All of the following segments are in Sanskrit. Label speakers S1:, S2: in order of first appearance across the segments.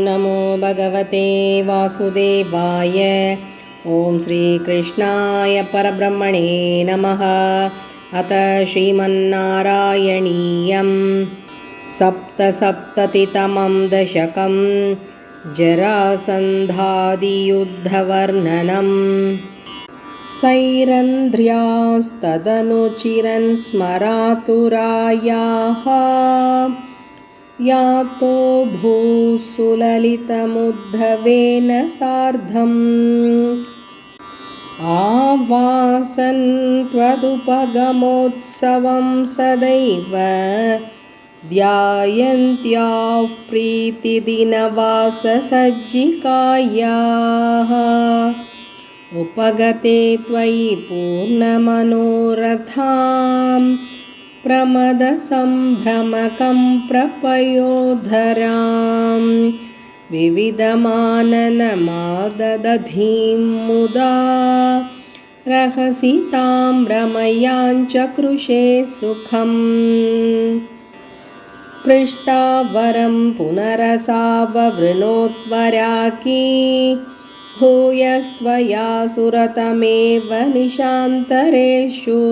S1: नमो भगवते वासुदेवाय। ॐ श्रीकृष्णाय परब्रह्मणे नमः। अथ श्रीमन्नारायणीयं सप्तसप्ततितमं दशकं जरासन्धादियुद्धवर्णनम्। सैरन्ध्र्यास्तदनुचिरन् स्मरातुरायाः यातो भूसुललितमुद्धवेन सार्धम् आवासन् त्वदुपगमोत्सवं सदैव ध्यायन्त्याः प्रीतिदिनवाससज्जिकायाः उपगते त्वयि पूर्णमनोरथां प्रमदसम्भ्रमकं प्रपयोधरां विविधमाननमाददधीं मुदा रहसि तां रमयाञ्च कृषे सुखम्। पृष्टा वरं पुनरसाववृणोत्वराकी भूयस्त्वया सुरतमेव निशान्तरेषु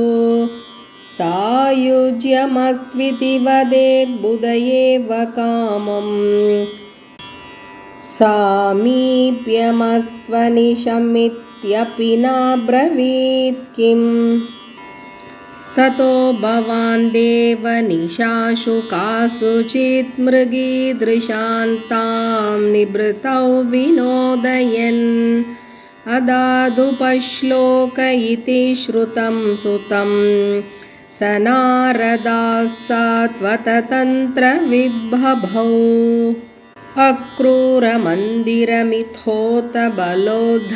S1: सायुज्यमस्त्विति वदेद्बुधयेव कामम् सामीप्यमस्त्वनिशमित्यपि नाब्रवीत् किम्। ततो भवान् देवनिशाशु कासुचित् मृगीदृशान्तां निभृतौ विनोदयन् अदादुपश्लोक इति श्रुतं सुतं स नारदाः सा त्वततन्त्रविद्बभौ अक्रूरमन्दिरमिथोत बलोद्धवाभ्याम्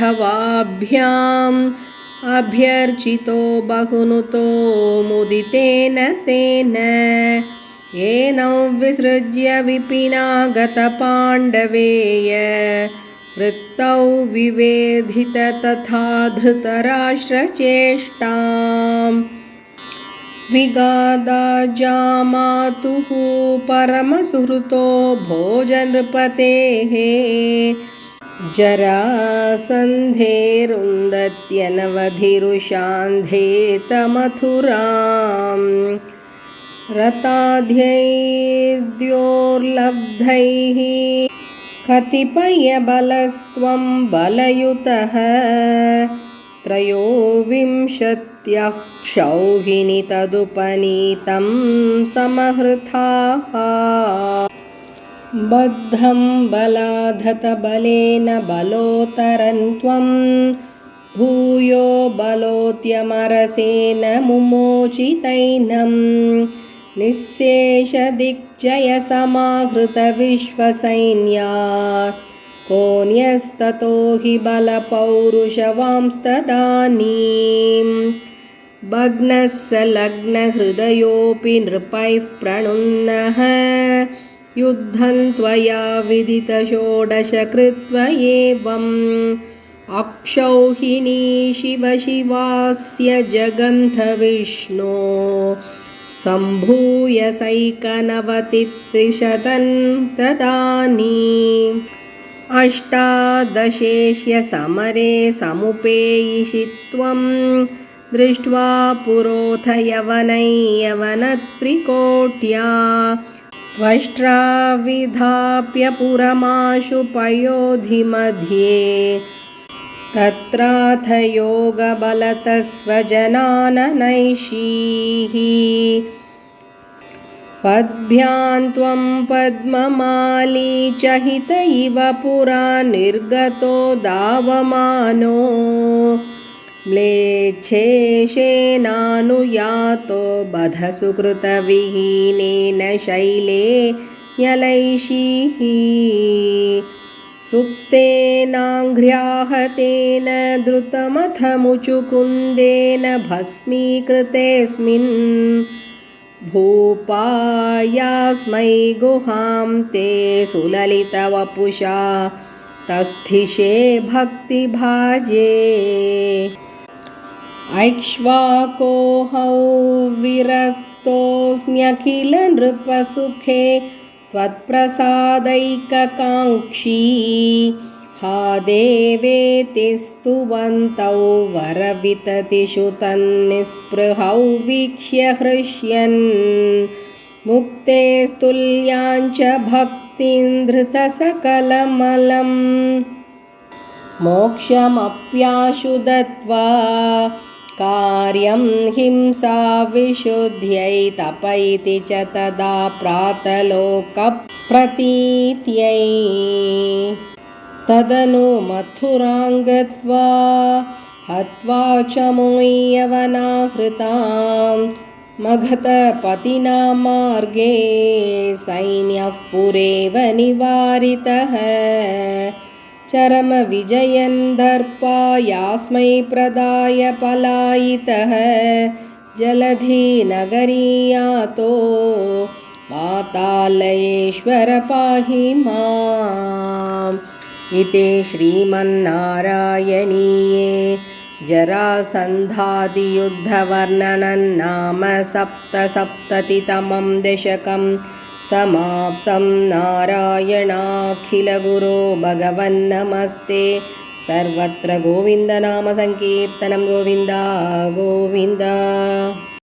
S1: अभ्यर्चितो बहुनुतो मुदितेन तेन येनौ विसृज्य विपिनागतपाण्डवेय वृत्तौ विवेधित तथा धृतराष्ट्रचेष्टाम् विगादाजामातुः परमसुहृतो भोजनृपतेः जरासन्धेरुन्दत्यनवधिरुषान्धेतमथुरां रताद्यैर्द्योर्लब्धैः कतिपयबलस्त्वं बलयुतः त्रयोविंशत्यः क्षौहिणी तदुपनीतं समहृताः बद्धं बलाधतबलेन बलोत्तरं त्वं भूयो बलोत्यमरसेन मुमोचितैनं निःशेषदिग्जयसमाहृतविश्वसैन्या कोऽन्यस्ततो हि बलपौरुषवांस्तदानीं भग्नः स लग्नहृदयोऽपि नृपैः प्रणुन्नः युद्धं त्वया विदितषोडश कृत्वा एवम् अक्षौहिणी शिवशिवास्य जगन्थ विष्णो सम्भूय सैकनवतित्रिशतं तदानीम् अष्टादशेष्य समरे समुपेयिषि त्वं दृष्ट्वा पुरोथ यवनत्रिकोट्या त्वष्ट्राविधाप्य पुरमाशु पयोधि मध्ये तत्राथ योगबलतः स्वजनाननैषीः पद्भ्यां त्वं पद्ममाली चहित इव पुरा निर्गतो धावमानो म्लेच्छेशेनानुयातो बधसुकृतविहीनेन शैले न्यलैषीः सुप्तेनाङ्घ्र्याहतेन द्रुतमथ मुचुकुन्देन भस्मीकृतेऽस्मिन् भूपायास्मै गुहां ते सुललितवपुषा तस्थिषे भक्तिभाजे ऐक्ष्वाकोऽहौ विरक्तोऽस्म्यखिल नृपसुखे त्वत्प्रसादैककाङ्क्षी हा देवेति स्तुवन्तौ वरविततिषु तन्निःस्पृहौ वीक्ष्य हृष्यन् मुक्तेस्तुल्याञ्च भक्तिं धृतसकलमलं मोक्षमप्याशु दत्त्वा कार्यं हिंसा विशुद्ध्यै तप इति च तदा प्रातलोकप्रतीत्यै तदनु मथुरां गत्वा हत्वा च मोयवनाहृतां मगधपतिना मार्गे सैन्यः पुरेव निवारितः चरमविजयन् दर्पायास्मै प्रदाय पलायितः जलधिनगरीयातो पातालयेश्वर पाहि माम् इति श्रीमन्नारायणीये जरासन्धादियुद्धवर्णनं नाम सप्तसप्ततितमं दशकं समाप्तं। नारायणाखिलगुरो भगवन्नमस्ते। सर्वत्र गोविन्दनामसङ्कीर्तनं गोविन्द गोविन्द।